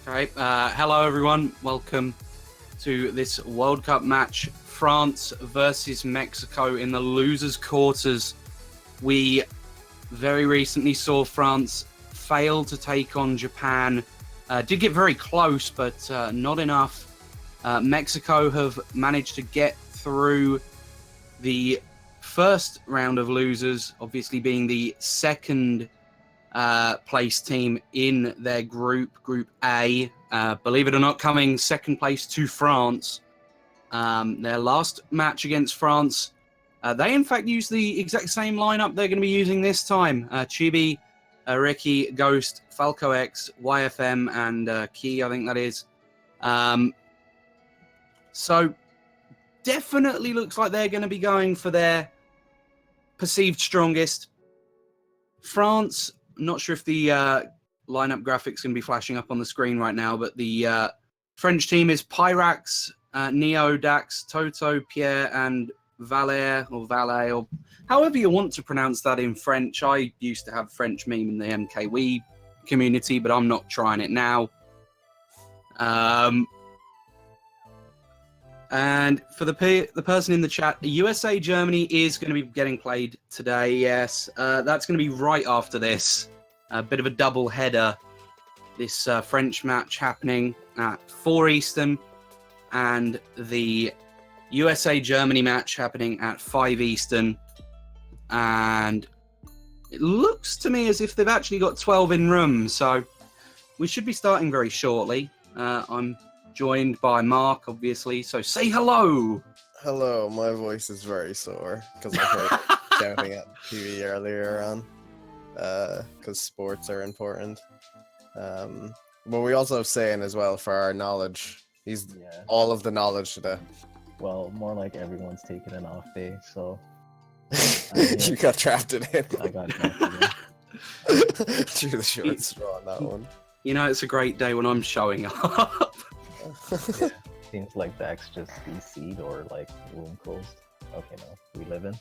Okay, hello everyone. Welcome to this World Cup match. France versus Mexico in the losers' quarters. We very recently saw France fail to take on Japan. Did get very close, but not enough. Mexico have managed to get through the first round of losers, obviously being the second place team in their Group A. Believe it or not, coming second place to France. Their last match against France, they in fact used the exact same lineup they're going to be using this time. Chibi, Ricky, Ghost, Falco X, YFM, and Key, I think that is. So definitely looks like they're going to be going for their perceived strongest. France, I'm not sure if the lineup graphics can be flashing up on the screen right now, but the French team is Pyrax, Neo, Dax, Toto, Pierre, and Valère, or Valet, or however you want to pronounce that in French. I used to have French meme in the MKWC community, but I'm not trying it now. And for the person in the chat, USA Germany is going to be getting played today. Yes, that's going to be right after this. A bit of a double header. This French match happening at 4 Eastern, and the USA Germany match happening at 5 Eastern. And it looks to me as if they've actually got 12 in room, so we should be starting very shortly. I'm joined by Mark, obviously, so say hello. Hello, my voice is very sore because I heard shouting at TV earlier on, because sports are important. But we also have saying as well for our knowledge. He's all of the knowledge today. Well, more like everyone's taking an off day, so you got trapped in it. I got trapped in. Through the short straw on that one. You know, it's a great day when I'm showing up. Yeah, seems like Dax just DC'd or like room closed. Okay, no, we live in.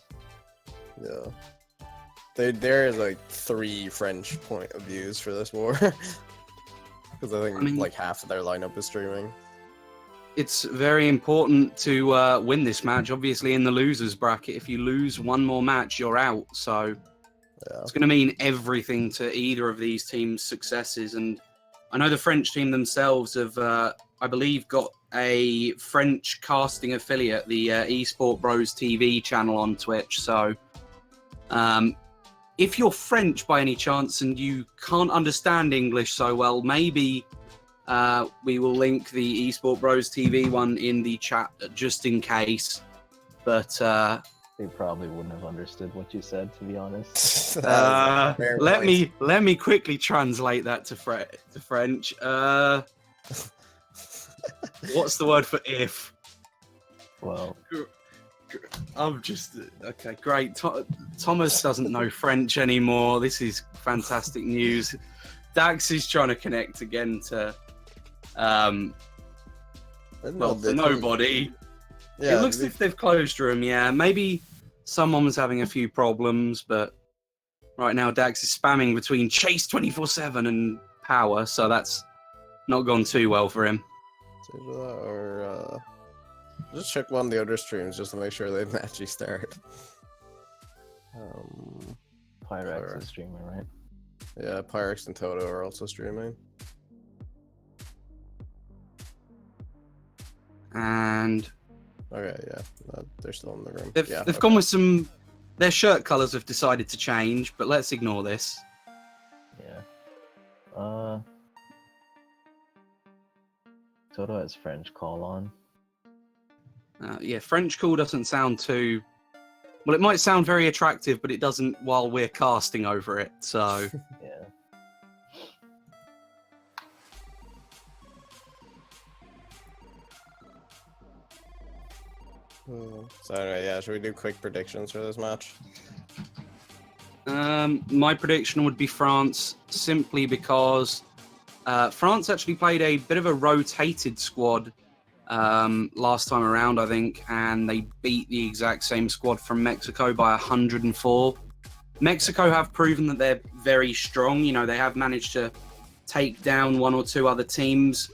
Yeah. There is like 3 French point of views for this war. Because I think like half of their lineup is streaming. It's very important to win this match. Obviously, in the losers bracket, if you lose one more match, you're out. So it's going to mean everything to either of these teams' successes. And I know the French team themselves have, I believe, got a French casting affiliate, the Esport Bros TV channel on Twitch. So if you're French by any chance and you can't understand English so well, maybe we will link the Esport Bros TV one in the chat just in case. But they probably wouldn't have understood what you said, to be honest. Let me quickly translate that to French. What's the word for if? Well, I'm just okay. Great. Thomas doesn't know French anymore. This is fantastic news. Dax is trying to connect again to nobody. Yeah, it looks as if they've closed room. Yeah, maybe someone was having a few problems, but right now Dax is spamming between Chase 24/7 and Power, so that's not gone too well for him. Or just check one of the other streams just to make sure they actually start. Pyrax is streaming, right? Yeah, Pyrax and Toto are also streaming. And okay, yeah, they're still in the room. They've gone with some. Their shirt colours have decided to change, but let's ignore this. Yeah. Toto has French call on. Yeah, French call doesn't sound too. Well, it might sound very attractive, but it doesn't while we're casting over it. So. Yeah. So anyway, yeah, should we do quick predictions for this match? My prediction would be France, simply because France actually played a bit of a rotated squad last time around, I think, and they beat the exact same squad from Mexico by 104. Mexico have proven that they're very strong. You know, they have managed to take down one or two other teams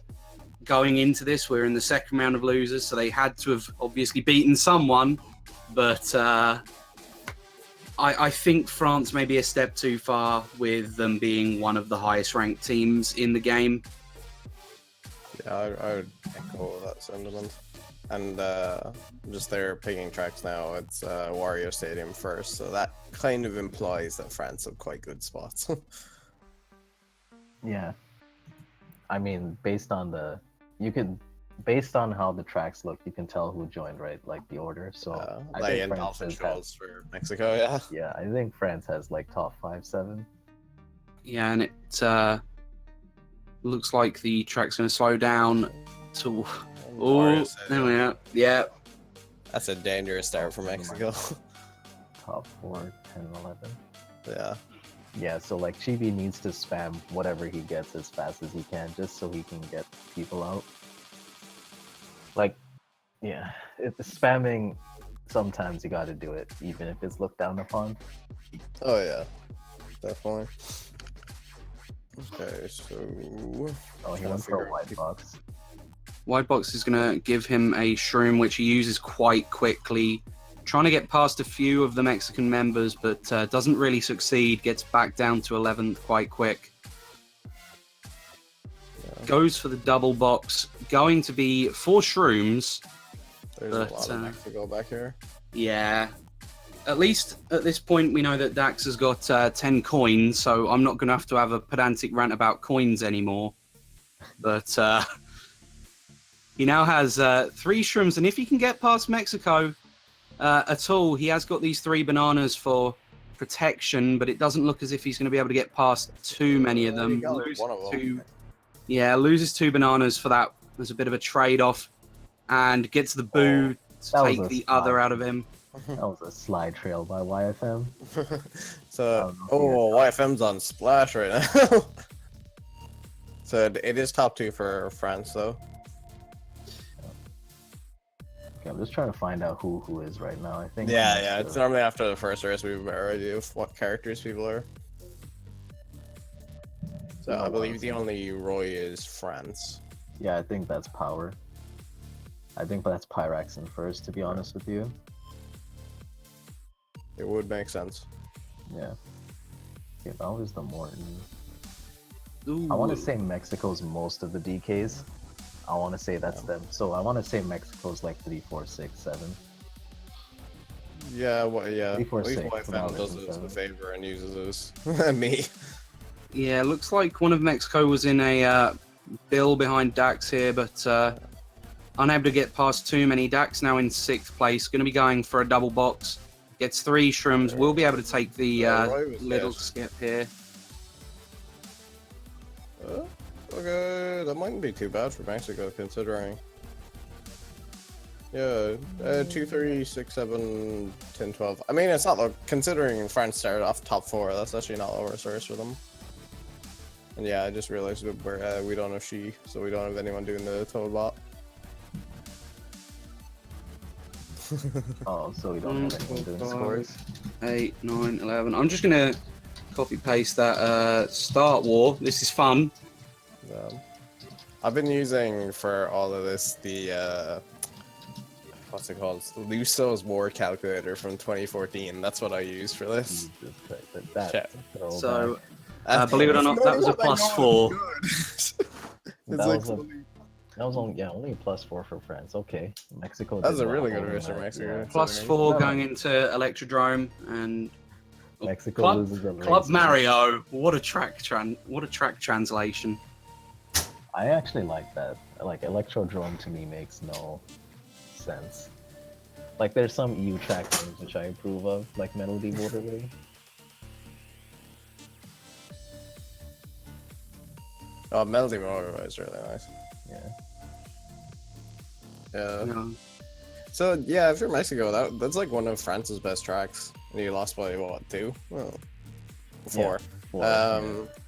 going into this. We're in the second round of losers, so they had to have obviously beaten someone. But I think France may be a step too far with them being one of the highest ranked teams in the game. Yeah, I would echo that sentiment. And just they're picking tracks now. It's Wario Stadium first, so that kind of implies that France have quite good spots. Yeah. I mean, based on how the tracks look, you can tell who joined, right? Like the order. So I like think in France Dolphin has- Trolls for Mexico, yeah. Yeah, I think France has like top 5, 7. Yeah, and it looks like the track's going to slow down to... Oh, Wario there Stadium. we are. Yeah. That's a dangerous start for Mexico. Top 4, 10, 11. Yeah. Yeah, so like Chibi needs to spam whatever he gets as fast as he can, just so he can get people out. Like, yeah, spamming. Sometimes you got to do it, even if it's looked down upon. Oh yeah, definitely. Okay, so Oh, he trying went to for figure a out white people- box. White Box is going to give him a shroom, which he uses quite quickly. Trying to get past a few of the Mexican members, but doesn't really succeed. Gets back down to 11th quite quick. Yeah. Goes for the double box. Going to be 4 shrooms. There's But, a lot of Mexico back here. Yeah. At least at this point, we know that Dax has got 10 coins, so I'm not going to have a pedantic rant about coins anymore. But he now has 3 shrooms, and if he can get past Mexico at all, he has got these 3 bananas for protection, but it doesn't look as if he's going to be able to get past too many of He them. got Loses one of them. loses 2 bananas for that. There's a bit of a trade-off, and gets the boo to that was take a the slide. other out of him. That was a slide trail by YFM. So, Oh, YFM's on Splash right now. So it is top 2 for France, though. Okay, I'm just trying to find out who is right now. I think. Yeah. It's normally after the first race we have a better idea of what characters people are. So I believe the only Roy is France. Yeah, I think that's Power. I think that's Pyrax in first, to be honest with you. It would make sense. Yeah. Okay, that was the Morton. Ooh. I want to say Mexico's most of the DKs. I want to say that's them. So I want to say Mexico's like 3, 4, 6, 7. Yeah, yeah. 3, 4, At least 6, YFM about does it, us the so- favor and uses us. Me. Yeah, looks like one of Mexico was in a bill behind Dax here, but unable to get past too many. Dax now in 6th place, going to be going for a double box. Gets 3 shrooms, will be able to take the Roy was little dead. skip here. Okay, that mightn't be too bad for Mexico, considering. Yeah, 2, 3, 6, 7, 10, 12. I mean, it's not like, considering France started off top 4, that's actually not the worst race for them. And yeah, I just realized that we don't have She, so we don't have anyone doing the toad bot. Oh, so we don't have anyone doing scores. 8, 9, 11. I'm just going to copy paste that Start War. This is fun. I've been using for all of this the what's it called? Luso's War Calculator from 2014. That's what I use for this. Jesus Christ, that's Shit. a throwback. So, believe it or not, that was a +4. That was only a +4 for France. Okay, Mexico. That was did a really well good in race for that, Mexico. yeah. +4 going into Electrodrome and Mexico Club, loses a race. Club Mario. What a track translation. I actually like that. Like Electrodrome to me makes no sense. Like there's some EU track names which I approve of, like Melody Waterway. Oh, Melody Motorway is really nice. Yeah. Yeah. Yeah. So yeah, if you're Mexico, that's like one of France's best tracks, and you lost by what, 2? Well, 4.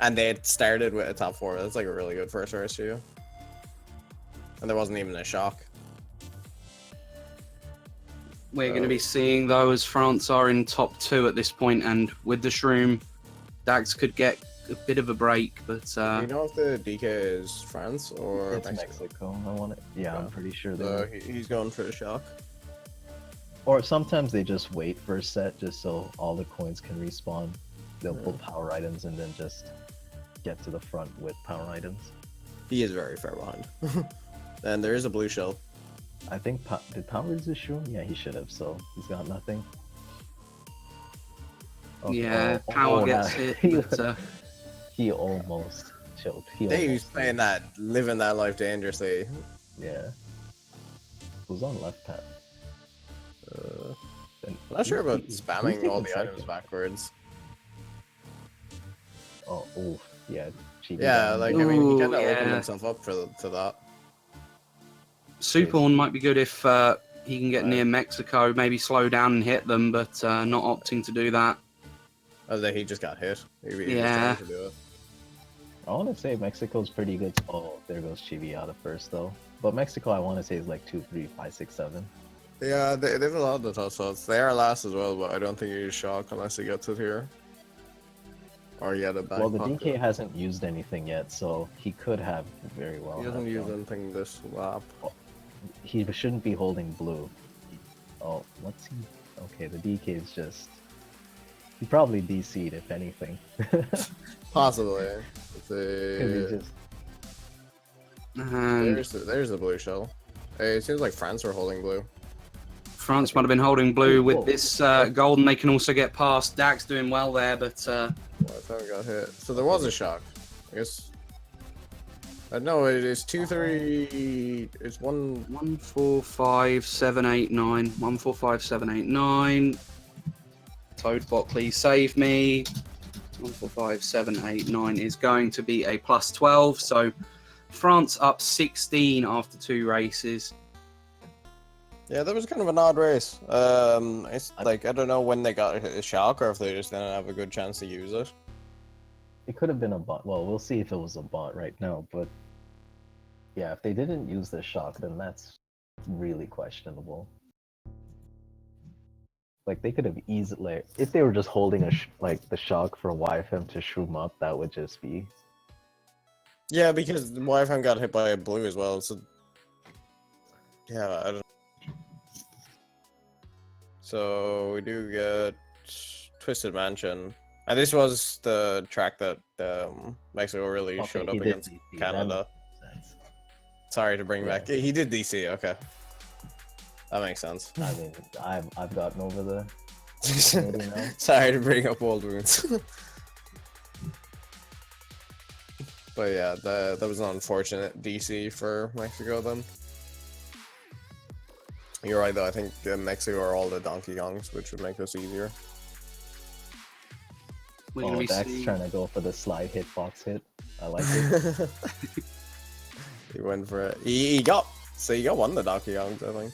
And they had started with a top 4. That's like a really good first race for you. And there wasn't even a shock. We're going to be seeing though as France are in top 2 at this point, and with the shroom, Dax could get a bit of a break, but Do you know if the DK is France or It's Mexico? Mexico. I want it. Yeah, I'm pretty sure they. So he's going for the shock. Or sometimes they just wait for a set just so all the coins can respawn. They'll pull power items and then just get to the front with power items. He is very far behind. And there is a blue shell. I think did Power use his shroom? Yeah, he should have. So he's got nothing. yeah, Power gets hit. But, he almost choked. He Hey, he's almost playing that, living that life dangerously. Yeah. Who's on left path? I'm not sure about Who's spamming taking all the second? items backwards. Oh, yeah. Chibi Yeah, down. like, I mean, he kind of Ooh, opened yeah. himself up for that. Superhorn might be good if he can get Right. near Mexico, maybe slow down and hit them, but not opting to do that. Oh, that he just got hit. He was Yeah. trying to do it. I want to say Mexico's pretty good. Oh, there goes Chibi out of first though. But Mexico, I want to say is like 2, 3, 5, 6, 7. Yeah, they have a lot of the tough shots. They are last as well, but I don't think he's shock unless he gets it here. Or he had a back Well, the pocket. DK hasn't used anything yet, so he could have very well. He hasn't have used done. anything this lap. He shouldn't be holding blue. Oh, what's he? Okay, the DK is just. He probably DC'd if anything. Possibly. Because he just. And There's the blue shell. Hey, it seems like France were holding blue. France might have been holding blue. Whoa. With this golden, they can also get past. Dax doing well there, but Well, I thought I got hit. So there was a shock. I guess. No, it is 2, 3. It's 1. 1, 4, 5, 7, 8, 9. 1, 4, 5, 7, 8, 9. Toadbot, please save me. 1, 4, 5, 7, 8, 9 is going to be a plus 12. So France up 16 after 2 races. Yeah, that was kind of an odd race. It's like, I don't know when they got a shock or if they just didn't have a good chance to use it. It could have been a bot. Well, we'll see if it was a bot right now, but yeah, if they didn't use the shock, then that's really questionable. Like they could have easily, if they were just holding like the shock for YFM to shroom up, that would just be. Yeah, because the YFM got hit by a blue as well, so... Yeah, I don't... So, we do get Twisted Mansion. And this was the track that Mexico really Okay, showed up he did against DC, that Canada. makes sense. Sorry to bring Yeah. back... He did DC, okay. That makes sense. I mean, I've gotten over the. Canadian now. Sorry to bring up old wounds. But yeah, that was an unfortunate DC for Mexico then. You're right though, I think Mexico are all the Donkey Kongs, which would make this easier. We're going Oh, to be Dax seeing... trying to go for the slide hitbox hit. I like it. He went for it. He got one of the Donkey Kongs, I think.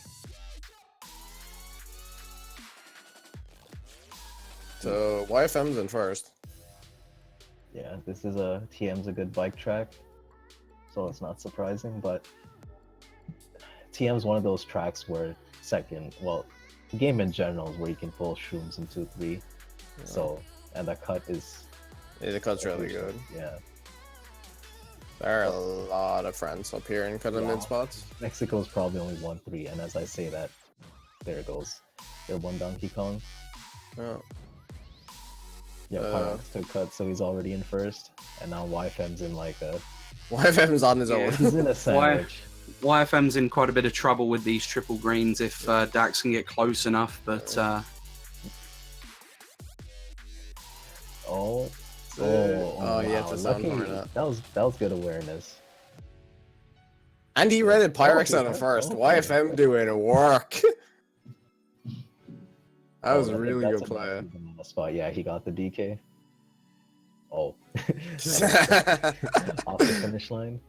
So YFM's in first. Yeah, this is TM's a good bike track, so it's not surprising. But TM's one of those tracks where the game in general is where you can pull shrooms in 2-3. Yeah. So, and the cut is. Yeah, the cut's really good. Yeah, There are a lot of friends up here in kind of Wow. mid spots. Mexico's probably only 1-3, and as I say that, there it goes. They're one Donkey Kong. Yeah. Yeah, Pyrox took cut, so he's already in first, and now YFM's in like a. YFM's on his Yeah. own. He's in a sandwich. YFM's in quite a bit of trouble with these triple greens if Dax can get close enough, but Oh. Oh, yeah, it's a sound lucky- for that. That was good awareness. And he rated Pyrex Okay, on it first. okay. YFM doing work. That was I a think really that's good enough play. to keep him on the spot. Yeah, he got the DK. Oh. Off the finish line.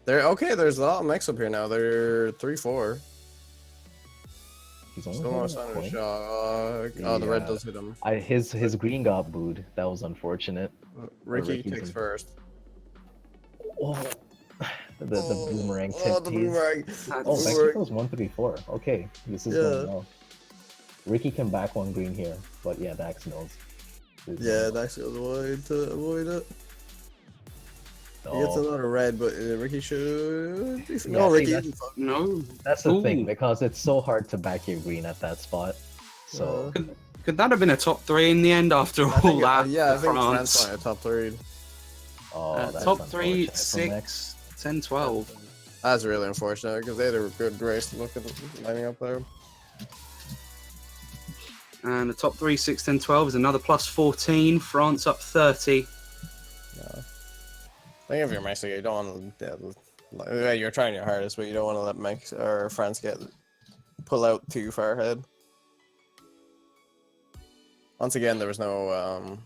There's a lot of mix up here now. They're 3-4. He's only Still not holding a sign of point. shock. Oh, the red Yeah. does hit him. His green got booed. That was unfortunate. Ricky Ricky's takes in- first. Oh. The boomerang tip Oh, the tease. boomerang. Oh, that's- Mexico's 1-3-4. Okay, this is Yeah. going well. Ricky can back one green here, but yeah, Dax knows. Yeah, Dax goes wide to avoid it. He gets Oh, another red, but Ricky should. Yeah, No, see, Ricky. that's- No. that's the thing Ooh. because it's so hard to back your green at that spot. So Could that have been a top 3 in the end after I all think, that? yeah, I for think France France. won a top 3. that's Top 3, unfortunate for Mex. 6, 10, 12. That's really unfortunate because they had a good race looking lining up there. And the top 3, 6, 10, 12 is another plus 14. France up 30. Yeah. I think if you're Mexico, you don't want to. You're trying your hardest, but you don't want to let Mex or France pull out too far ahead. Once again, there was no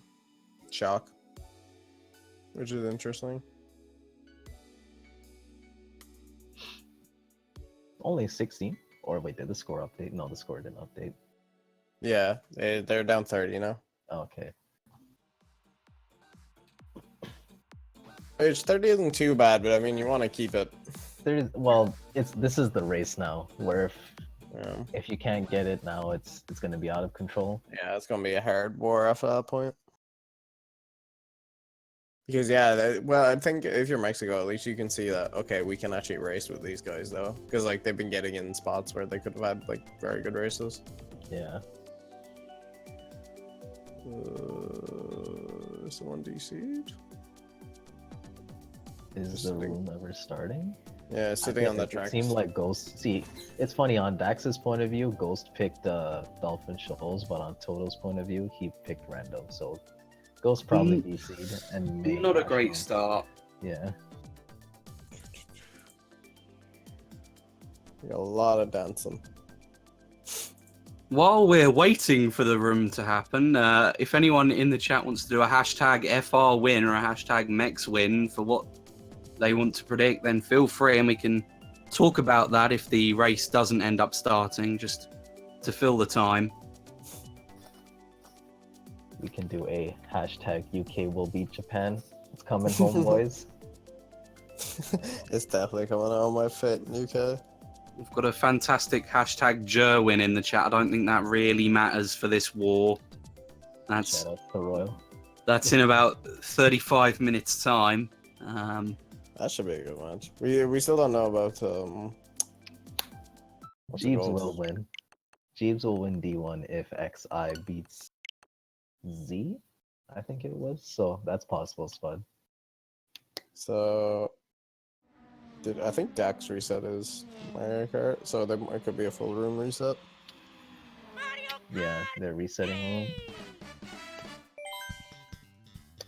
shock, which is interesting. Only 16? Or wait, did the score update? No, the score didn't update. Yeah, they're down 30 now. Okay. Which 30 isn't too bad, but I mean, you want to keep it. This is the race now, where Yeah, if you can't get it now, it's gonna be out of control. yeah, it's gonna be a hard war after that point. Because I think if you're Mexico, at least you can see that okay, we can actually race with these guys though, because like they've been getting in spots where they could have had like very good races. Yeah. Is someone DC'd? Is the room ever starting? Yeah, sitting on the track. It seemed like Ghost. See, it's funny on Dax's point of view, Ghost picked Dolphin Shoals, but on Toto's point of view, he picked random. So Ghost probably DC'd and may Not a great start. Yeah. We got a lot of dancing. While we're waiting for the room to happen, if anyone in the chat wants to do a hashtag FR win or a hashtag MEX win for what they want to predict, then feel free and we can talk about that if the race doesn't end up starting, just to fill the time. We can do a hashtag UK will beat Japan. It's coming home, boys. It's definitely coming out on my fit, UK. We've got a fantastic hashtag Jerwin in the chat. I don't think that really matters for this war. That's Shout out to Royal. that's in about 35 minutes time. That should be a good match. We still don't know about what's it Jeeves called? will win. Jeeves will win D1 if XI beats Z, I think it was. So that's possible, Spud. So I think Dax reset his Mario Kart, so it could be a full room reset. Yeah, they're resetting room.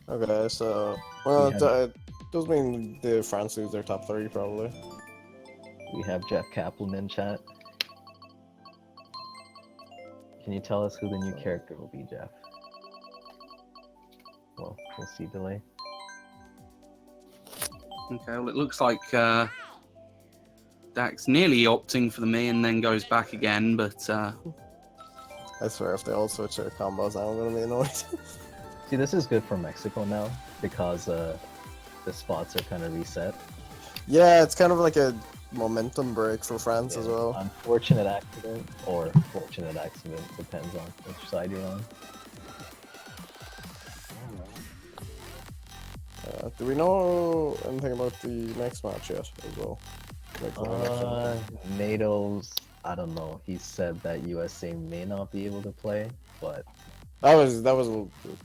Okay, so does mean the France lose their top 3 probably. We have Jeff Kaplan in chat. Can you tell us who the new character will be, Jeff? Well, we'll see delay. Okay, well, it looks like Dax nearly opting for the me and then goes back again, but I swear, if they all switch their combos, I'm gonna be annoyed. See, this is good for Mexico now because the spots are kind of reset. Yeah, it's kind of like a momentum break for France as well. Unfortunate accident or fortunate accident, depends on which side you're on. Do we know anything about the next match yet as well? Like the next one? NATO's, I don't know. He said that USA may not be able to play, but That was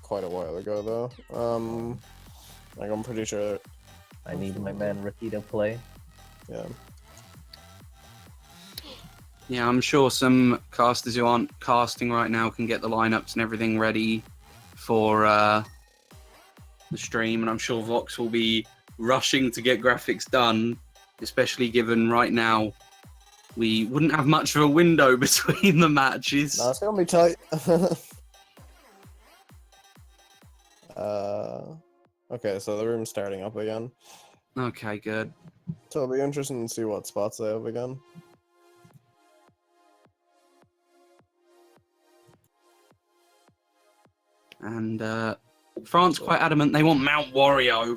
quite a while ago though. Like I'm pretty sure. I need my man Ricky to play. Yeah. yeah, I'm sure some casters who aren't casting right now can get the lineups and everything ready for the stream, and I'm sure Vox will be rushing to get graphics done, especially given right now we wouldn't have much of a window between the matches. No, it's gonna be tight. Okay, so the room's starting up again. Okay, good. So it'll be interesting to see what spots they have again. And France quite adamant they want Mount Wario.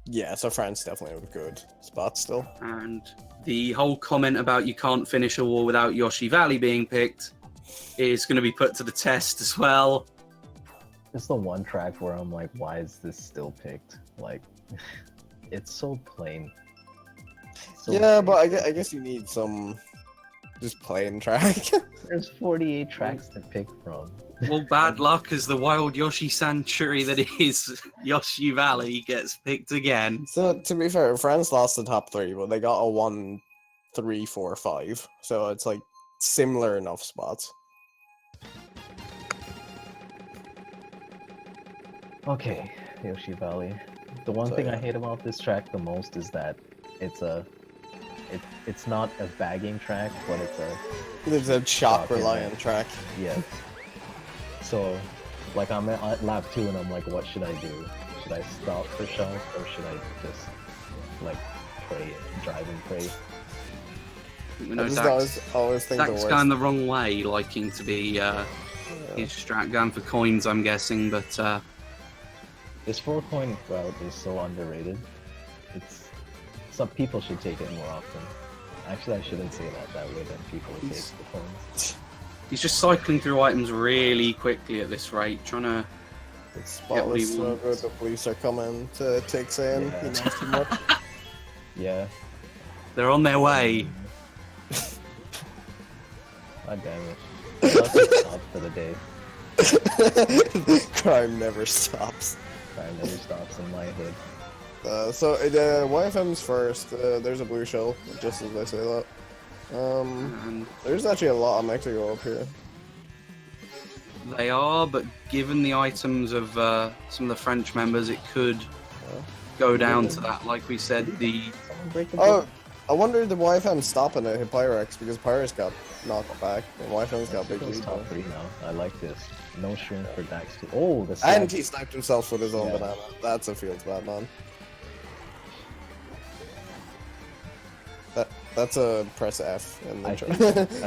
Yeah, so France definitely have good spots still. And the whole comment about you can't finish a war without Yoshi Valley being picked is going to be put to the test as well. it's the one track where I'm like, why is this still picked? Like, it's so plain. So Yeah, but I basic. guess you need some just plain track. There's 48 tracks to pick from. Well, bad luck as the wild Yoshi Sanctuary that is Yoshi Valley gets picked again. So to be fair, France lost the top 3, but they got a 1, 3, 4, 5. So it's like similar enough spots. Okay, Yoshi Valley. The one So, thing I yeah. hate about this track the most is that it's not a bagging track, but There's a shot Shot reliant track. yes. So, like I'm at lap 2 and I'm like, what should I do? Should I stop for shots or should I just like pray, drive and pray? You I know, just Dax, always think the Dax worst. going the wrong way, liking to be his strat going for coins, I'm guessing, but This 4-coin route is so underrated. Some people should take it more often. Actually, I shouldn't say that way. Then people would take the coins. he's just cycling through items really quickly at this rate, trying to. It's Get what he spotless so wants. good. The police are coming to take Sam. Yeah. He knows too much. Yeah. They're on their way. God damn it. That's a stop for the day. Crime never stops. Crime never stops in my head. So YFM's first. There's a blue shell, just as I say that. And There's actually a lot of Mexico up here. they are, but given the items of some of the French members, it could go down to that. Like we said, the Someone break the Oh, I wonder if the YFM's stopping it hit Pyrex because Pyrex got knocked back and YFM's got big Mexico's lead. top now. 3 now. I like this. No shrink for Dax too. Oh, the And slide. he sniped himself with his own Yeah. banana. That's a field bad man. That's a press F in the I intro.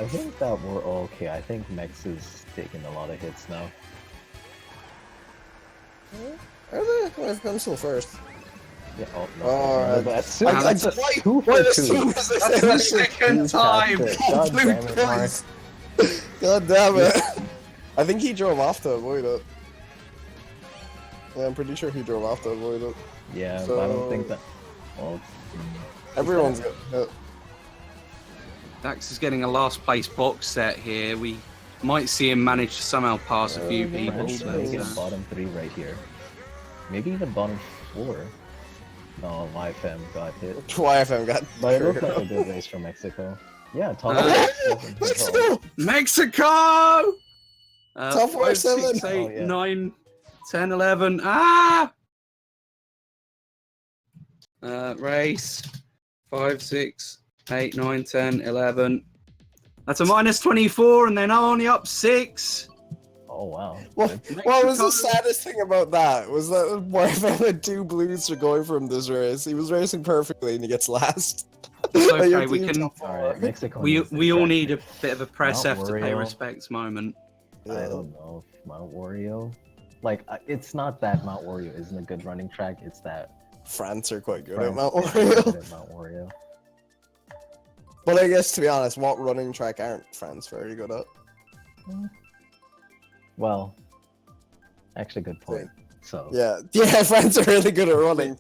think that we're okay. I think Mex is taking a lot of hits now. Are they? YFM's still first. Yeah, oh no. Oh, that's that's a why- 2 why for does 2. two- that's the second time. God Blue damn it, Mark. prize. God damn it. I think he drove off to avoid it. Yeah, I'm pretty sure he drove off to avoid it. Yeah, So- but I don't think that. Well, Everyone's got hit. Dax is getting a last place box set here. We might see him manage to somehow pass a few people. France But, may get bottom 3 right here. Maybe even bottom 4. No, YFM got hit. YFM got But it looked like a hurt. good race for Mexico. Yeah, top Let's go! Mexico! Top 4, 5, 7. 6, 8, Oh, yeah. 9, 10, 11. Ah! Race 5, 6, 8, 9, 10, 11. That's a minus 24, and then only up 6. Oh wow. What, Good. what was the Mexico. saddest thing about that? Was that YFM had 2 blues for going from this race. He was racing perfectly and he gets last. It's Like, your okay, we team's can. top 4. Alright, Mexico. We needs to all check. need a bit of a press Mount F to pay Wario. respects moment. I don't know if Mount Wario. Like, it's not that Mount Wario isn't a good running track. It's that France are quite good France at Mount is very good Wario. at Mount Wario. But I guess, to be honest, what running track aren't France very good at? Well, actually, good point. So Yeah, France are really good at running.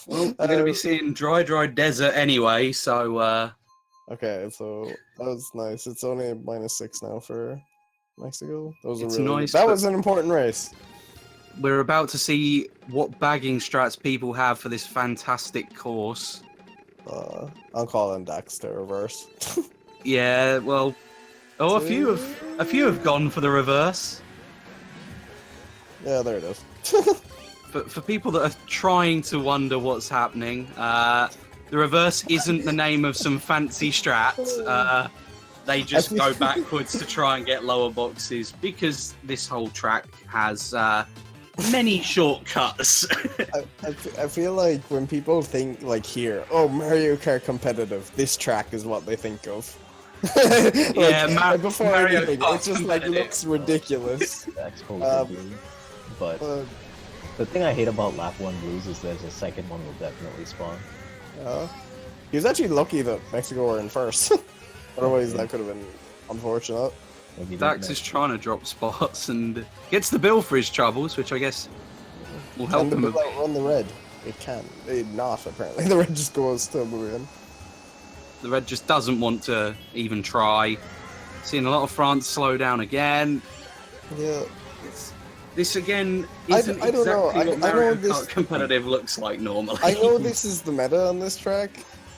Well, we're going to be seeing dry desert anyway, so Okay, so that was nice. It's only -6 now for Mexico. Those are It's really nice, That but- was an important race. we're about to see what bagging strats people have for this fantastic course. I'm calling Dax to reverse. Yeah, well, a few have gone for the reverse. Yeah, there it is. But for people that are trying to wonder what's happening, the reverse isn't the name of some fancy strat. They just go backwards to try and get lower boxes because this whole track has many shortcuts. I feel like when people think like here, oh, Mario Kart competitive, this track is what they think of. Yeah, before Mario anything, Kart it just like competitive. looks ridiculous. that's cool. Um, But But the thing I hate about lap 1 blues is there's a second one will definitely spawn. he was actually lucky that Mexico were in first. Otherwise, that could have been unfortunate. Like, he Dax didn't is trying to drop spots and gets the bill for his troubles, which I guess will help Can him the a bill bit. outrun the red? It can. It not, apparently. The red just goes to oblivion. The red just doesn't want to even try. Seeing a lot of France slow down again. Yeah. This again isn't I don't know. exactly what I know Mario this- Kart competitive looks like normally. I know this is the meta on this track,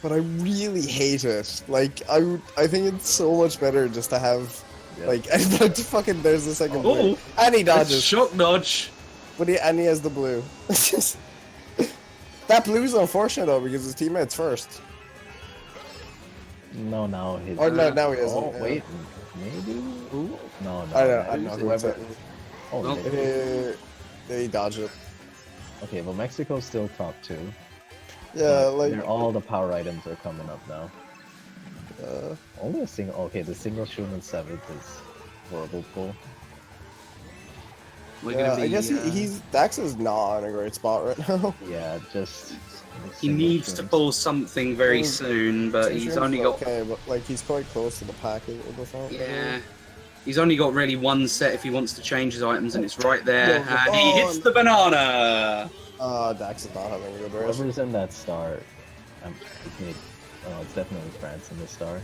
but I really hate it. Like, I think it's so much better just to have, like, fucking, there's the second blue. Oh, And he that's dodges. shock dodge. And he has the blue. That blue's unfortunate, though, because his teammate's first. No, now his. Or no, now he isn't. Oh, yeah. wait, maybe. Ooh. No, no. I don't know who it's whoever. at. Oh, Well, maybe. He dodged it. Okay, but Mexico's still top 2. Yeah, but like, all the power items are coming up now. uh, Only a single. Okay, the single Schumann 7th is horrible pull. We're yeah, gonna be, I guess he's Dax is not in a great spot right now. Yeah, just. he needs to pull something very Mm. soon, but Two he's streams only is got okay, but like he's quite close to the pack at the front. yeah. He's only got really one set if he wants to change his items, and it's right there. No, And he hits the banana. Dax is not having a good race. Whoever's in that star, it's definitely France in the star.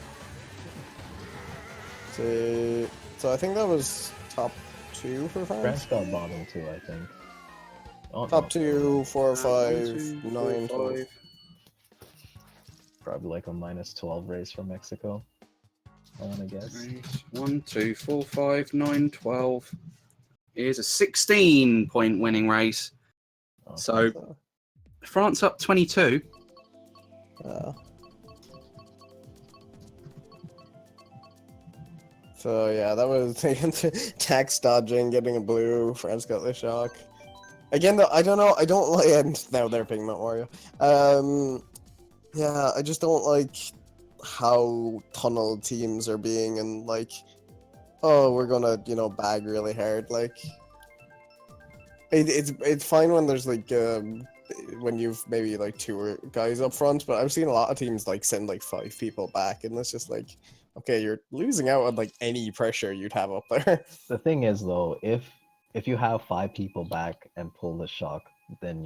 So I think that was top 2 for France France. got bottom 2, I think. Oh, Top no, 2, 4, 5, 1, 2, 9, 4, 12. 5. probably like a -12 race for Mexico. I want to guess. 1, 2, 4, 5, 9, 12. Here's a 16-point winning race. Oh, So France up 22. So yeah, that was tax dodging, getting a blue. France got the shock. Again, though, I don't know. I don't like. And now they're picking up Mario. Yeah, I just don't like how tunnel teams are being, and like, oh, we're gonna bag really hard. Like, it's fine when there's like when you've maybe like 2 guys up front, but I've seen a lot of teams like send like 5 people back, and it's just like, okay, you're losing out on like any pressure you'd have up there. The thing is, though, if you have 5 people back and pull the shock, then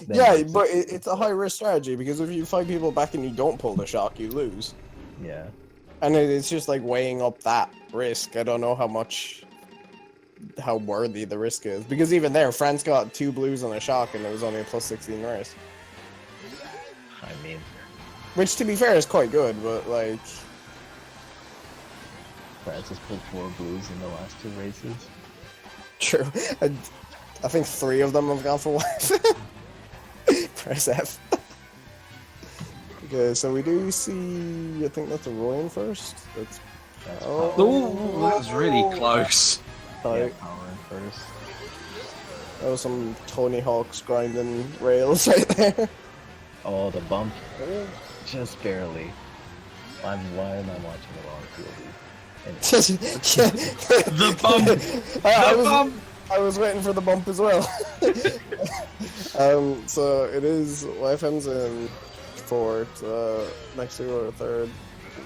Yeah, you but succeed. it's a high risk strategy, because if you 5 people back and you don't pull the shock, you lose. Yeah. And it's just like weighing up that risk. I don't know how worthy the risk is, because even there, France got 2 blues and a shock, and it was only a +16 race. I mean, Which, to be fair, is quite good, but like, France has pulled 4 blues in the last 2 races. true. I think 3 of them have gone for white. Press F. Okay, so we do see. I think that's a Royan first. That's That's Oh. power. Ooh, that was really close. Yeah, like, power in first. that was some Tony Hawk's grinding rails right there. Oh, the bump. Just barely. Why am I watching the wrong field? The bump. I was waiting for the bump as well. So it is YFM's in 4th, Mexico 3rd,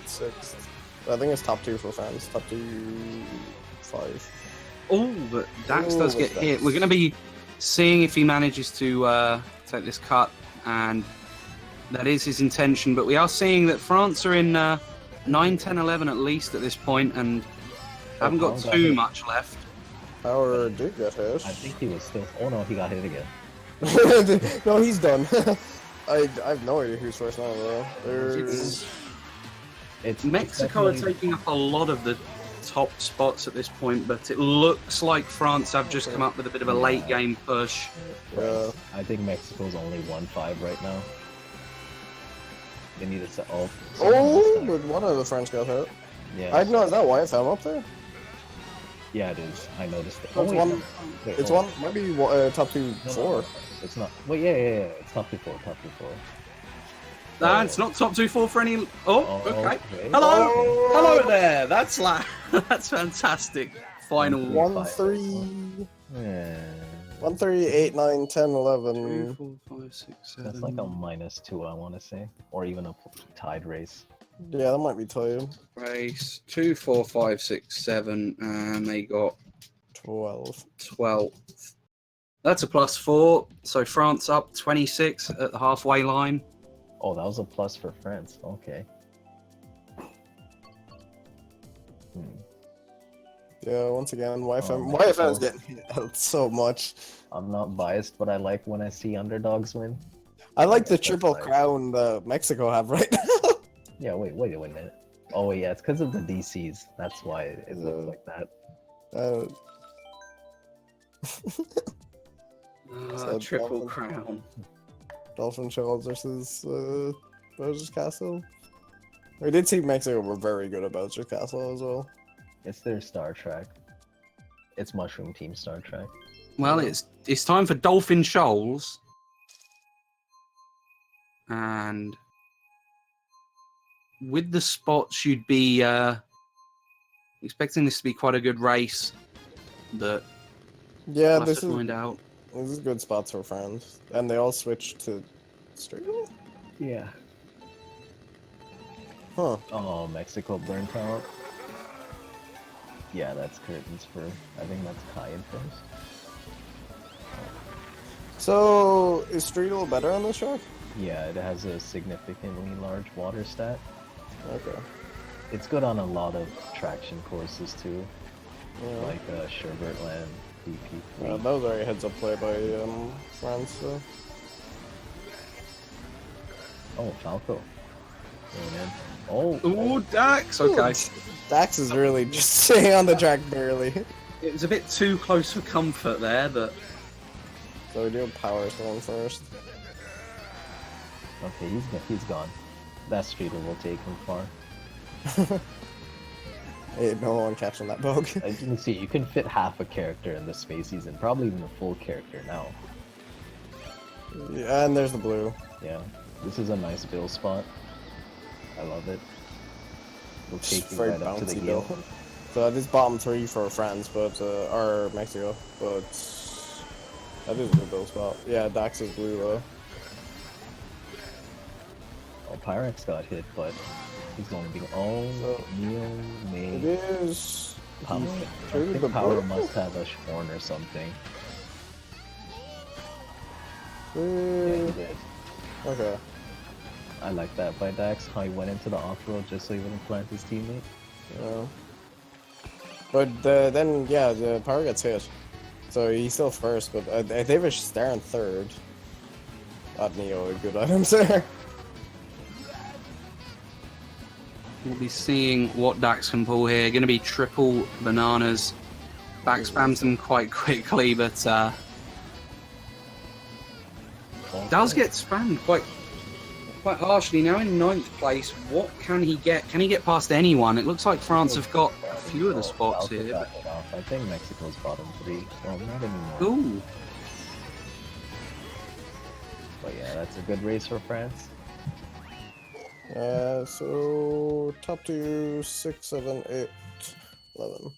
6th. I think it's top 2 for France. Top 2, 5. Oh, but Dax Ooh, does get Dax. hit. We're going to be seeing if he manages to take this cut, and that is his intention. But we are seeing that France are in 9, 10, 11 at least at this point, and haven't got Power got too hit. much left. Power did get hit. I think he was still. Oh no, he got hit again. No, he's done. I have no idea who's first now, though. It's Mexico are definitely- taking up a lot of the top spots at this point, but it looks like France have just come up with a bit of a late game push. Yeah. I think Mexico's only 1-5 right now. They need to set. Oh, Oh, but one of the French got hit. yeah. I know, is that YFM up there? Yeah, it is. I noticed it. Oh, it's wait, one. no. Wait, It's hold one, maybe top 2, No, no, 4. no, it's not. Wait, yeah. It's top 2-4. Top 2-4. Nah, it's not top 2-4 for any. Oh, okay. okay. Hello, Oh. hello there. That's that's fantastic. Final 1, 3, Yeah. 1, 3, 8, 9, 10, 2, 11. 4, 5, 6, 7. That's like a -2, I want to say, or even a tied race. Yeah, that might be time. Race 2, 4, 5, 6, 7, and they got 12. 12. That's a +4. So France up 26 at the halfway line. Oh, that was a plus for France. Okay. Yeah, once again, YFM. Mexico. YFM's getting hit out so much. I'm not biased, but I like when I see underdogs win. I like the That's triple nice. crown Mexico have right now. Yeah, wait a minute. Oh yeah, it's because of the DCs. That's why it looks like that. So Triple Dolphin- crown. Dolphin Shells versus Castle. We did see Mexico were very good about Belgian Castle as well. It's their Star Trek. It's Mushroom Team Star Trek. Well, it's time for Dolphin Shoals. And with the spots, you'd be expecting this to be quite a good race. But Yeah, we'll have to find out. this is good spots for France. And they all switched to straight. Yeah. Huh. Oh, Mexico burnt out. Yeah, that's curtains for. I think that's Cayenne first. So is Streetle better on this track? Yeah, it has a significantly large water stat. Okay. It's good on a lot of traction courses too, Yeah. like Sherbertland, BP3. That was already heads up play by France. So. Oh, Falco. Going in. Oh, Ooh, Dax. Okay. Dax is really just staying on the track barely. It was a bit too close for comfort there, but So we do a power storm first. okay, he's gone. That streeter will take him far. Ain't no one catching that bug. As you can see, you can fit half a character in the space he's in, probably even a full character now. Yeah, and there's the blue. Yeah, this is a nice bill spot. I love it. We'll take you Very right up to the bouncy gale. bill. So that is bottom 3 for France, but or Mexico, but that is a good bill spot. Yeah, Dax is blue though. Oh, Pyrex got hit, but he's going to be. Oh, Neo It made. is. Power. He I threw think the Power ball. must have a horn or something. Yeah, he Uh, did. okay. I like that by Dax, how he went into the off-road just so he wouldn't plant his teammate. Yeah. But then, yeah, the power gets hit. So he's still first, but they were staring third. That Neo, good items there. we'll be seeing what Dax can pull here. Going to be triple bananas. Back spams them quite quickly, but does get spammed quite harshly. Now in 9th place, what can he get? Can he get past anyone? It looks like France have got a few of the spots Falco here. got hit off. I think Mexico's bottom 3. Well, not anymore. Ooh, But yeah, that's a good race for France. So top 2, 6, 7, 8, 11.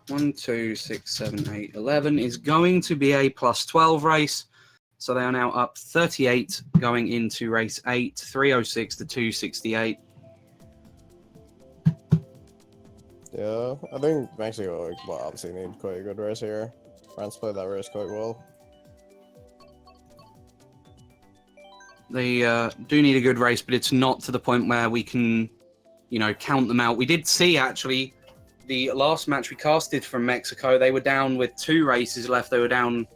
1, 2, 6, 7, 8, 11 is going to be a +12 race. So they are now up 38 going into race 8, 306 to 268. Yeah, I think Mexico will obviously need quite a good race here. France played that race quite well. They do need a good race, but it's not to the point where we can, count them out. We did see, actually, the last match we casted from Mexico, they were down with 2 races left. They were down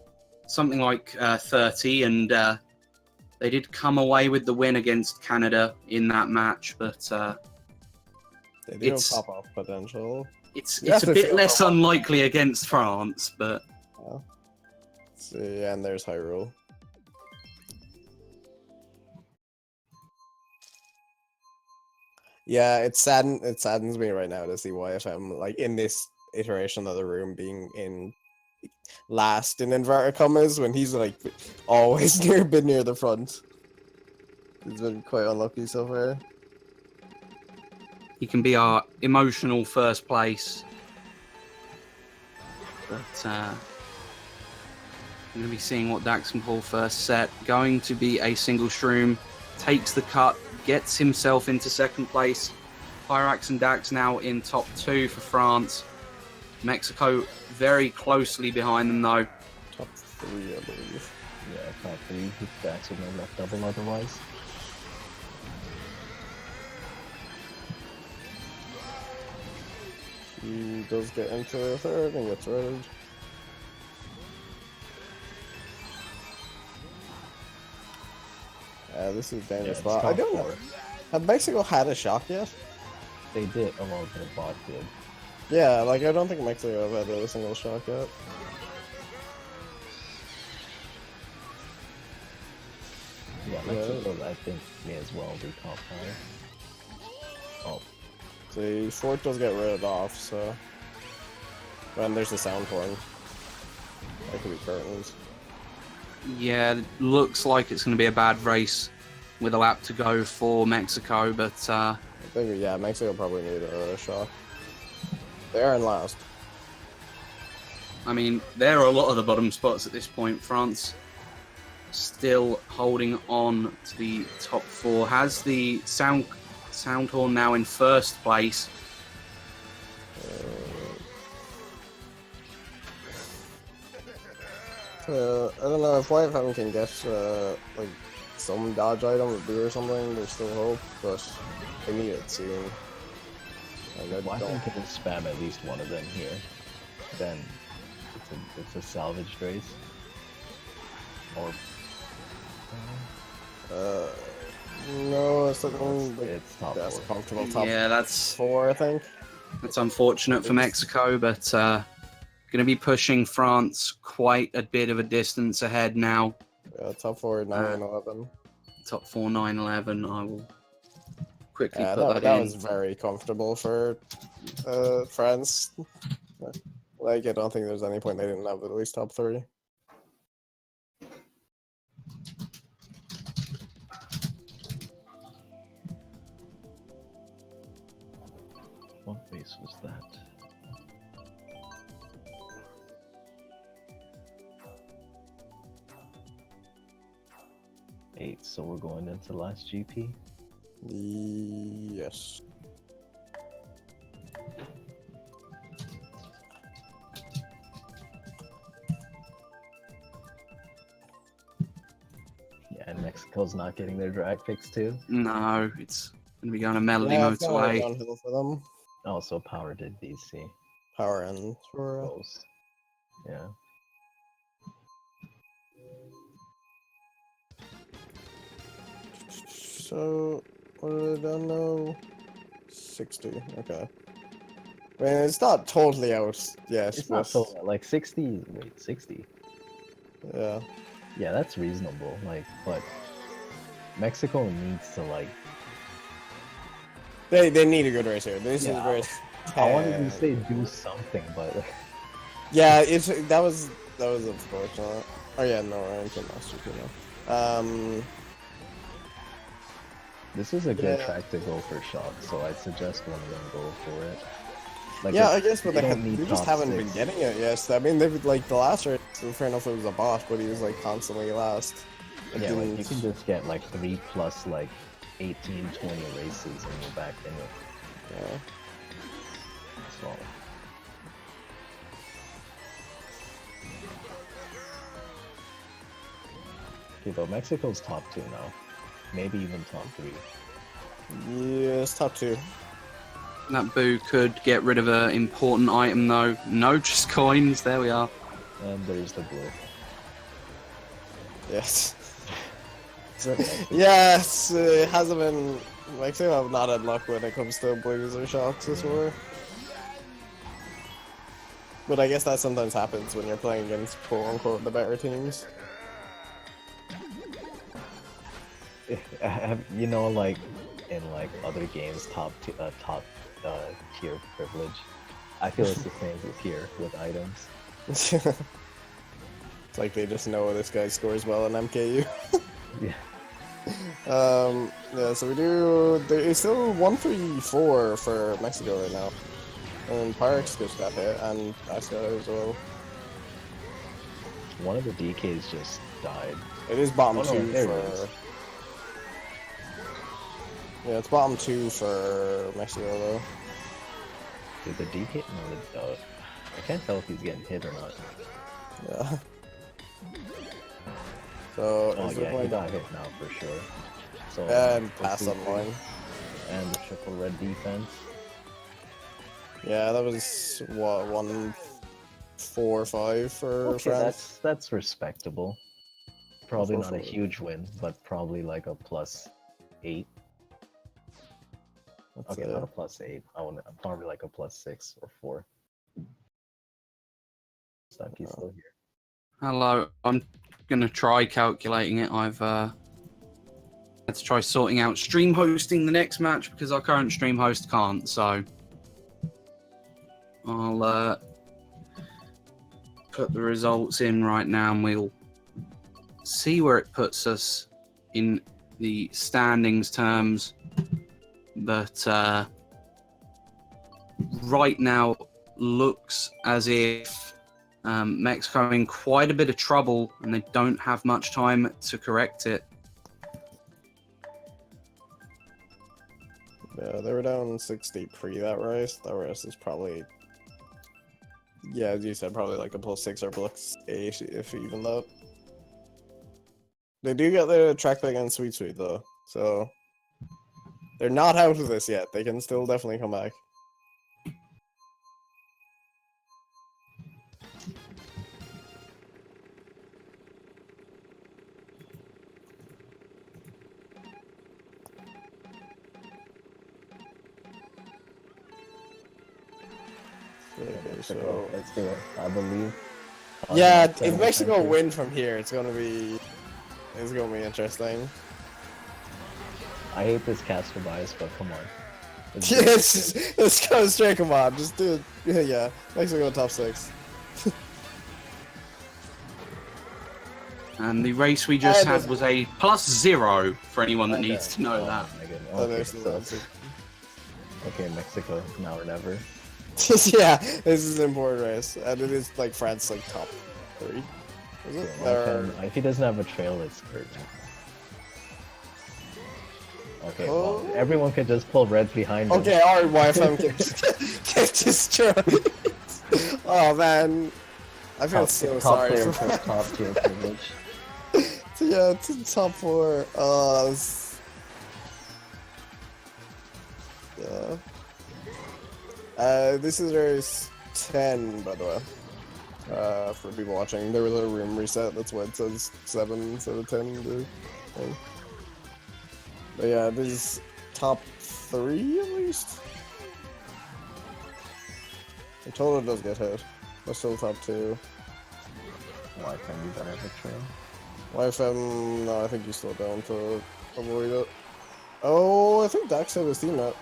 something like 30, and they did come away with the win against Canada in that match, but They do have pop-off potential. it's You have a to bit feel less pop-off. unlikely against France, but See, and there's Hyrule. Yeah, it saddens me right now to see YFM like in this iteration of the room being in last in inverted commas when he's like always been near the front. He's been quite unlucky so far. he can be our emotional first place. But We're going to be seeing what Dax can pull first set. Going to be a single shroom. Takes the cut. Gets himself into second place. Pyrax and Dax now in top 2 for France. Mexico very closely behind them though. Top 3, I believe. Yeah, top 3. Dax with no left double otherwise. He does get into the third and gets red. This is a dangerous spot. I don't know. Have Mexico had a shock yet? They did. Oh, well, their bot did. Yeah, like I don't think Mexico have had a single shock yet. Yeah, Mexico, I think, may as well be top 5. Oh. See, Fort does get rid off, so. And there's the sound horn. That could be curtains. Yeah, it looks like it's going to be a bad race with a lap to go for Mexico, but I think, yeah, Mexico probably need a shock. They are in last. I mean, there are a lot of the bottom spots at this point. France still holding on to the top 4. Has the sound horn now in first place. I don't know if White Fountain can get like some dodge item, a boo or something. There's still hope, but they need it soon. Well, I think if we spam at least one of them here, then it's a salvage race. Or no, it's like it's top that's 4. comfortable top. Yeah, that's 4, I think. That's unfortunate for Mexico, but going to be pushing France quite a bit of a distance ahead now. Yeah, top 4, 9-11. Top 4, 9-11. I will quickly put that that that in. was very comfortable for France. Like, I don't think there's any point they didn't have at least top 3. What base was that? Eight, so we're going into last GP. Yes. Yeah, and Mexico's not getting their drag picks too. No, it's going to be going to Melody Yeah, it's not Motorway. downhill for them. Also, Power did DC. Power and for Close. Yeah. so what did I done now? 60. Okay. I mean, it's not totally out. Yes, It's not so like 60. Wait, 60. Yeah. Yeah, that's reasonable. Like, but Mexico needs to like. They need a good race here. This is race. I wanted to say do something, but Yeah, that was unfortunate. Oh yeah, no, I can master now. this is a good Yeah. track to go for shots. So I suggest one of them go for it. Like, Yeah, if I guess, but you they don't need just top haven't 6. been getting it. Yes, I mean, they've like the last race. Fair enough, it was a bot, but he was like constantly last. It Yeah, like, didn't- you can just get like 3 plus like 18, 20 races and you're back in it. Yeah. So okay, but Mexico's top 2 now. Maybe even top 3. Yes, top 2. That boo could get rid of an important item though. No, just coins. There we are. And there's the blue. Yes. Yes, it hasn't been. Mexico have not had luck when it comes to blues or shocks this war. But I guess that sometimes happens when you're playing against quote unquote the better teams. You know, like in like other games, top tier privilege. I feel it's the same as here with items. It's like they just know this guy scores well in MKU. Yeah. Yeah, so we do. It's still 1-3-4 for Mexico right now. And Pyrex just got hit, and Asca as well. One of the DKs just died. It is bottom Oh, no, 2 there it for. is. Yeah, it's bottom 2 for Mexico though. Did the DK? No, I can't tell if he's getting hit or not. Yeah. So Oh is yeah, it he like got hit now for sure. So and plus pass on 2-3, line? and the triple red defense. Yeah, that was what 1-4-5 for Okay, France. that's respectable. Probably not a 4-5. huge win, but probably like a +8. That's Okay, not a +8. Probably like a +6 or 4. Stucky's still here. Hello, I'm gonna try calculating it. I've had to try sorting out stream hosting the next match because our current stream host can't. So I'll put the results in right now, and we'll see where it puts us in the standings terms. But right now looks as if Mexico in quite a bit of trouble, and they don't have much time to correct it. Yeah, they were down 60 pre that race. That race is probably, yeah, as you said, probably like a +6 or +8, if even that. They do get the track back and Sweet Sweet though, so they're not out of this yet. They can still definitely come back. Okay, Mexico, so let's do it. I believe. yeah, That's, if Mexico thank you. win from here, it's gonna be interesting. I hate this caster bias, but come on. Let's do it. Yes, let's go straight. Come on, just do it. Yeah, Mexico top 6. And the race we just And had was a +0 for anyone that Okay. needs to know Oh that. my goodness. Oh, Okay, there's the so- answer. okay, Mexico, now or never. Yeah, this is an important race, and it is like France like top 3. Is it? Okay, Or- if he doesn't have a trail, it's hurt. Okay, well, Oh. everyone could just pull red behind him. Okay, our YFM get destroyed. Oh man, I feel so sorry player for for top tier privilege. yeah, it's in top 4. Yeah. This is race 10, by the way. For people watching, there was a room reset. That's why it says 7 instead of 10. In the thing. But yeah, this is top 3 at least. The total does get hit. But still top 2. Why can't you better have a trail? YFM, no, I think you still down to avoid it. Oh, I think Dax had his team up.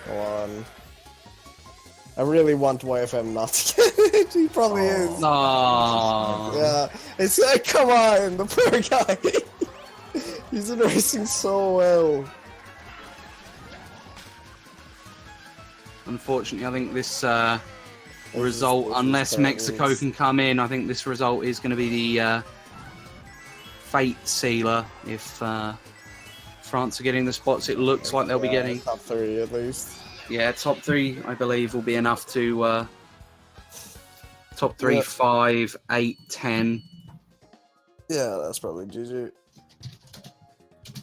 Go on. I really want YFM not to get it. He probably is. Aww. Yeah, it's like, come on, the poor guy. He's been racing so well. Unfortunately, I think this This result, is unless current Mexico news. can come in, I think this result is going to be the fate sealer. If France are getting the spots it looks like they'll be Yeah, getting. top 3 at least. Yeah, top 3, I believe, will be enough to top 3, Yeah. 5, 8, 10. Yeah, that's probably GG.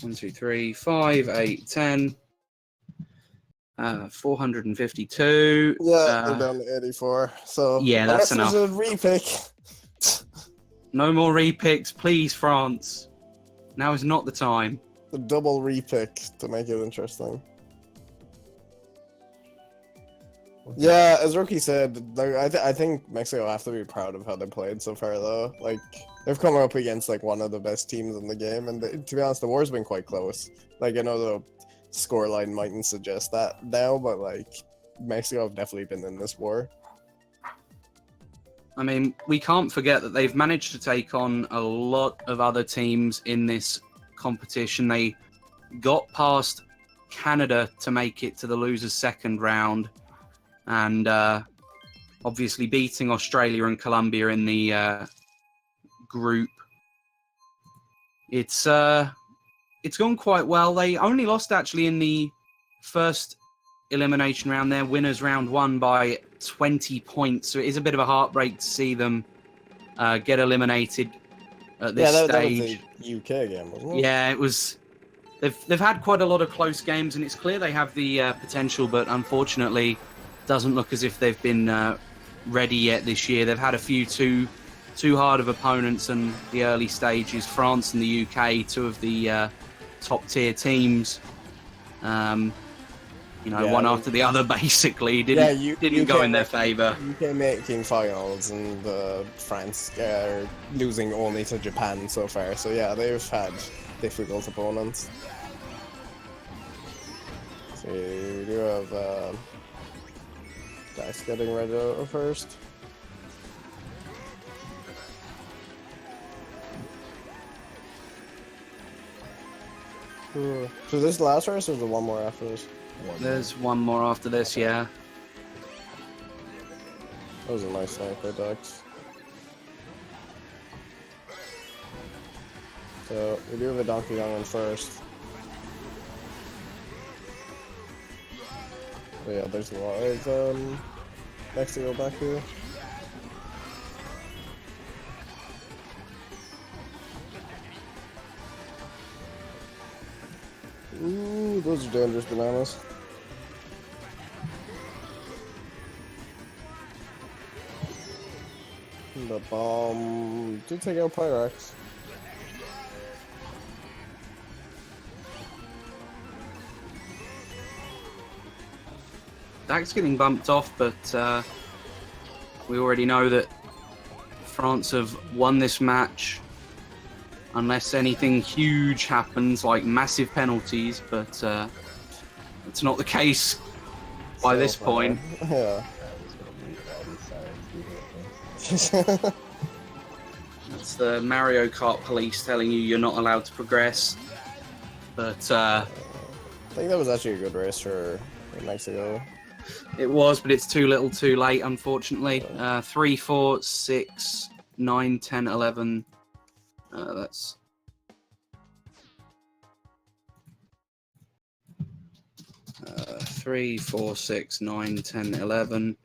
1, 2, 3, 5, 8, 10. 452. Yeah, we're down to 84. So yeah, that's unless there's enough. a repick, No more repicks, please, France. Now is not the time. a double repick to make it interesting. Yeah, as Rookie said, like, I think Mexico have to be proud of how they played so far, though. Like, they've come up against like one of the best teams in the game, and to be honest, the war's been quite close. Like, I know the scoreline mightn't suggest that now, but like, Mexico have definitely been in this war. I mean, we can't forget that they've managed to take on a lot of other teams in this competition. They got past Canada to make it to the losers' second round, and obviously beating Australia and Colombia in the group. It's gone quite well. They only lost actually in the first elimination round. Their winners round 1 by 20 points. So it is a bit of a heartbreak to see them get eliminated at this stage. That was the UK game, wasn't it? Yeah, it was. They've had quite a lot of close games, and it's clear they have the potential, but unfortunately, doesn't look as if they've been ready yet this year. They've had a few too hard of opponents in the early stages. France and the UK, two of the top tier teams. One after the other, basically didn't go in their favour. UK making finals, and France are losing only to Japan so far. So yeah, they've had difficult opponents. So we do have Dax getting ready first. So this last race, or is there one more after this? There's one more after this, yeah. That was a nice sniper, Dax. So we do have a Donkey Kong in first. But yeah, there's a lot of next to go back here. Ooh, those are dangerous bananas. The bomb did take out Pyrex. Dax getting bumped off, but we already know that France have won this match unless anything huge happens, like massive penalties, but it's not the case by this point. Yeah. That's the Mario Kart police telling you you're not allowed to progress. But I think that was actually a good race for Mexico. It was, but it's too little too late, unfortunately. 3, 4, 6, 9, 10, 11. That's... Uh, 3, 4, 6, 9, 10, 11.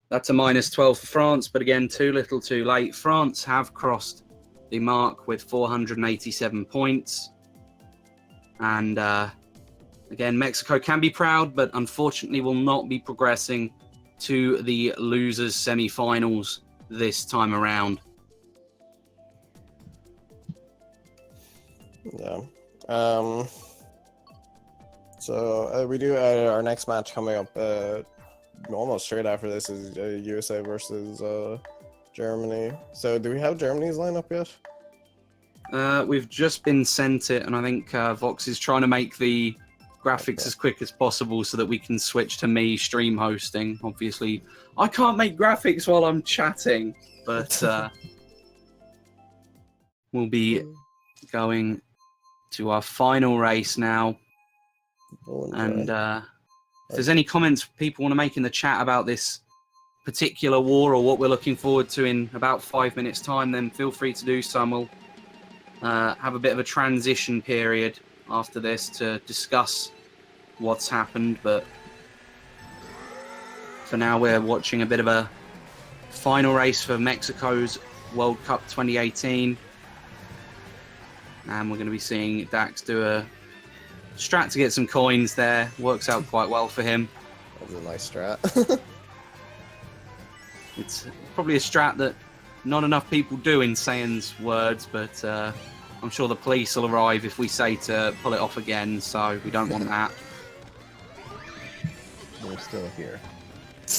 That's a minus 12 for France, but again, too little too late. France have crossed the mark with 487 points. And again, Mexico can be proud, but unfortunately will not be progressing to the losers semi-finals this time around. Yeah. So we do our next match coming up almost straight after this is USA versus Germany. So do we have Germany's lineup yet? We've just been sent it, and I think Vox is trying to make the graphics as quick as possible so that we can switch to me stream hosting. Obviously, I can't make graphics while I'm chatting, but we'll be going to our final race now. And if there's any comments people want to make in the chat about this particular war or what we're looking forward to in about 5 minutes' time, then feel free to do so, and we'll have a bit of a transition period after this to discuss what's happened. But for now, we're watching a bit of a final race for Mexico's World Cup 2018. And we're going to be seeing Dax do a strat to get some coins there. Works out quite well for him. That was a nice strat. It's probably a strat that not enough people do in Saiyans words, but I'm sure the police will arrive if we say to pull it off again, so we don't want that. We're still here.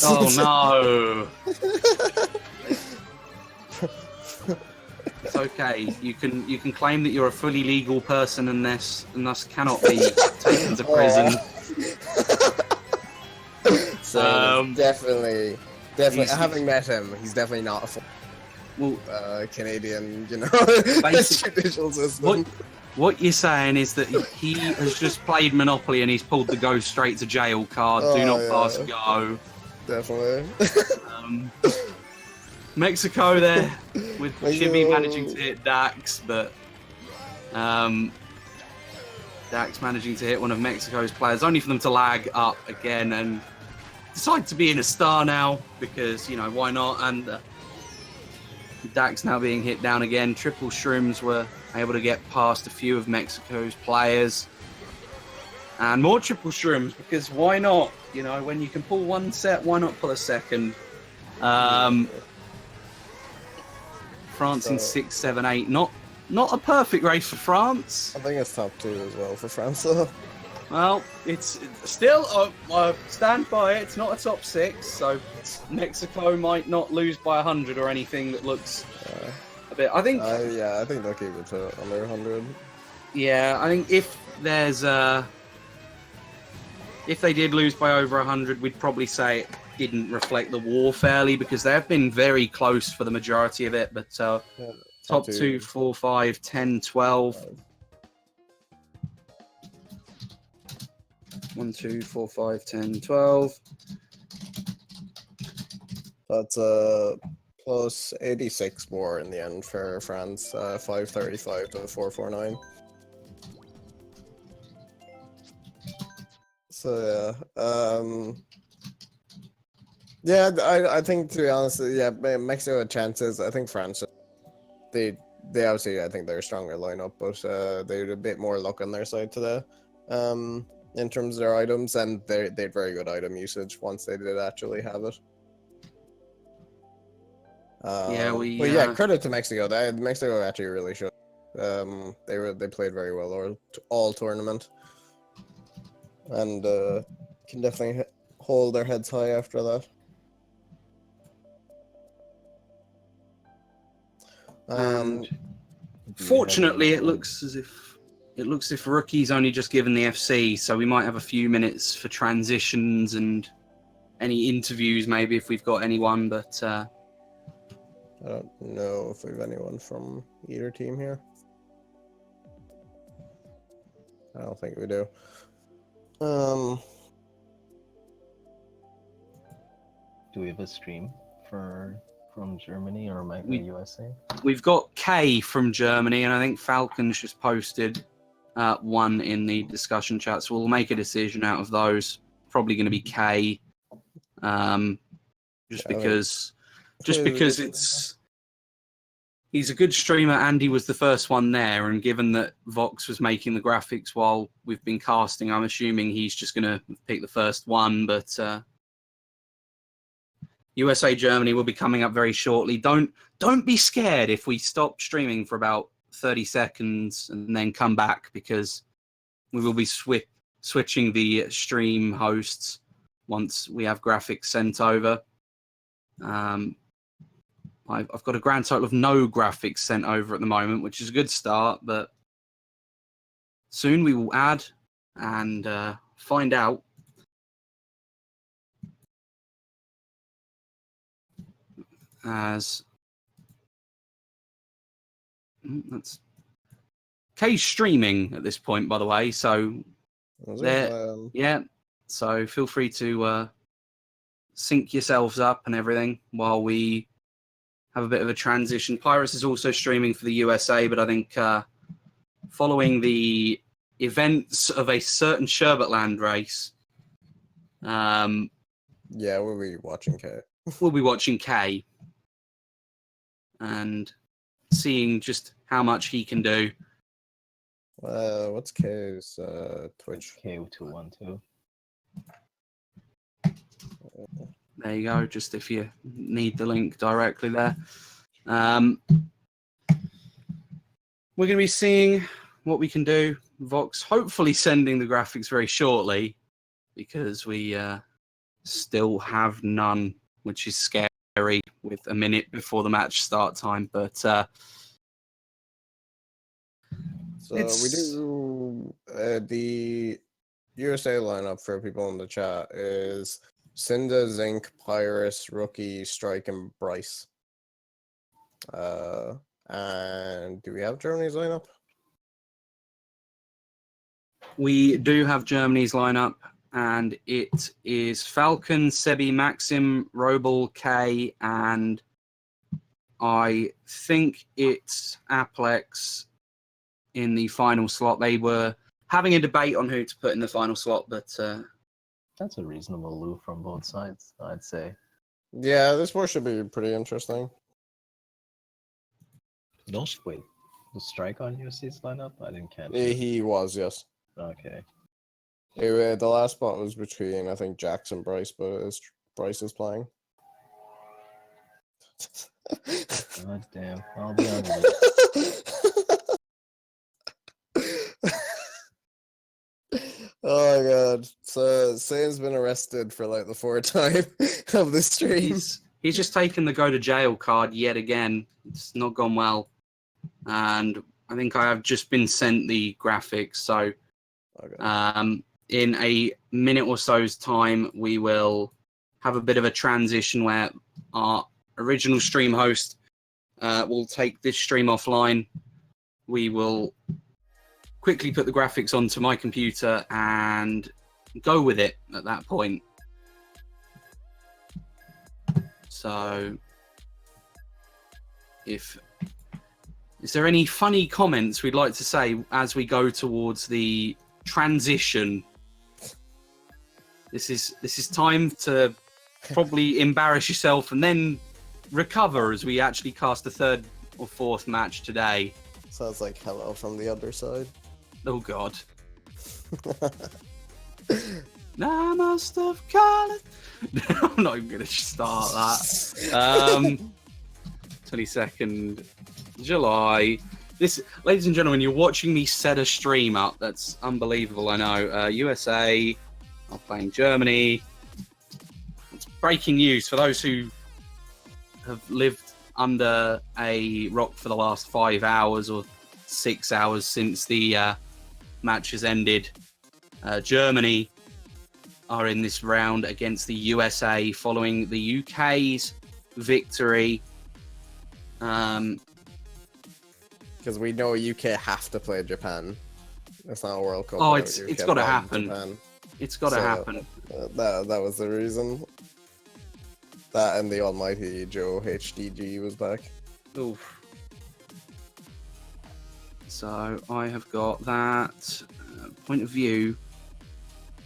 Oh no! It's okay. You can claim that you're a fully legal person and thus cannot be taken to prison. So definitely. Having met him, he's definitely not a Canadian, judicial system. What you're saying is that he has just played Monopoly and he's pulled the go straight to jail card. Do not pass go. Definitely. Mexico there with Mexico. Chibi managing to hit Dax, but Dax managing to hit one of Mexico's players, only for them to lag up again and decide to be in a star now because, you know, why not? And Dax now being hit down again. Triple Shrooms were able to get past a few of Mexico's players. And more Triple Shrooms because why not? You know, when you can pull one set, why not pull a second? France in 6, 7, 8. Not a perfect race for France. I think it's top 2 as well for France, though. Well, it's still, stand by it, it's not a top 6, so Mexico might not lose by 100 or anything that looks a bit. I think. I think they'll keep it to under 100. Yeah, I think if there's if they did lose by over 100, we'd probably say it didn't reflect the war fairly because they have been very close for the majority of it. But top 2, 4, 5, 10, 12. 1, 2, 4, 5, 10, 12. That's plus 86 more in the end for France. 535 to 449. So yeah, I think, to be honest, yeah, Mexico had chances. I think France, they obviously, I think they're a stronger lineup, but they had a bit more luck on their side today. In terms of their items, and they had very good item usage once they did actually have it. But yeah, credit to Mexico. Mexico actually really showed. They played very well all tournament, and can definitely hold their heads high after that. And fortunately, it looks as if Rookie's only just given the FC, so we might have a few minutes for transitions and any interviews, maybe if we've got anyone. But I don't know if we have anyone from either team here. I don't think we do. Do we have a stream from Germany or USA? We've got K from Germany, and I think Falcon's just posted one in the discussion chat, so we'll make a decision out of those. Probably going to be K, because he's a good streamer and he was the first one there, and given that Vox was making the graphics while we've been casting, I'm assuming he's just going to pick the first one. But USA Germany will be coming up very shortly. Don't be scared if we stop streaming for about 30 seconds and then come back, because we will be switching the stream hosts once we have graphics sent over. I've got a grand total of no graphics sent over at the moment, which is a good start, but soon we will add and find out. As that's K's streaming at this point, by the way, so yeah, so feel free to sync yourselves up and everything while we have a bit of a transition. Pyrus is also streaming for the USA, but I think following the events of a certain Sherbetland race, yeah, we'll be watching K. We'll be watching K and seeing just how much he can do. What's K's Twitch? K212. There you go, just if you need the link directly there. We're going to be seeing what we can do. Vox hopefully sending the graphics very shortly, because we still have none, which is scary with a minute before the match start time. But so we do the USA lineup for people in the chat is Cinda, Zinc, Pyrus, Rookie, Strike, and Bryce. And do we have Germany's lineup? We do have Germany's lineup, and it is Falcon, Sebi, Maxim, Robel, K, and I think it's Aplex in the final slot. They were having a debate on who to put in the final slot, but That's a reasonable loot from both sides, I'd say. Yeah, this war should be pretty interesting. Wait, was Strike on USC's lineup? I didn't catch Yeah, it. he was, yes. Okay. Anyway, the last spot was between, I think, Jax and Bryce, but Bryce is playing. God damn. I'll be on it. Oh my god. So Sane's been arrested for like the fourth time of the stream. he's just taken the go to jail card yet again. It's not gone well. And I think I have just been sent the graphics. So Okay. in a minute or so's time, we will have a bit of a transition where our original stream host will take this stream offline. We will quickly put the graphics onto my computer and go with it at that point. So, is there any funny comments we'd like to say as we go towards the transition? This is time to probably embarrass yourself and then recover as we actually cast a third or fourth match today. Sounds like hello from the other side. Oh god. I must have called it. I'm not even going to start that. 22nd July. This, ladies and gentlemen, you're watching me set a stream up. That's unbelievable, I know. USA are playing Germany. It's breaking news for those who have lived under a rock for the last 5 hours or 6 hours since the match has ended. Germany are in this round against the USA following the UK's victory. Because we know UK have to play Japan. It's not a World Cup. Oh, without it's UK got to playing happen. Japan. It's got to happen. That was the reason. That and the almighty Joe HDG was back. Oof. So I have got that point of view.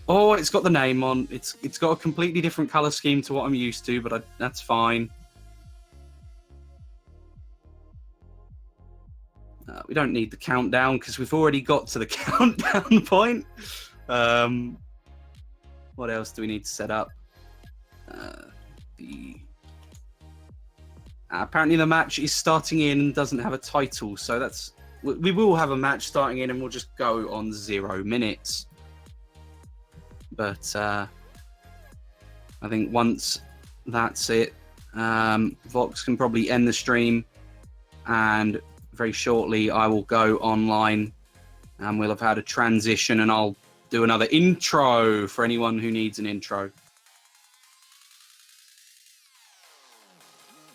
Oh, it's got the name on. It's got a completely different color scheme to what I'm used to, but that's fine. We don't need the countdown because we've already got to the countdown point. What else do we need to set up? Apparently the match is starting in and doesn't have a title, so we will have a match starting in and we'll just go on 0 minutes. But I think once that's it, Vox can probably end the stream, and very shortly I will go online and we'll have had a transition and I'll do another intro for anyone who needs an intro.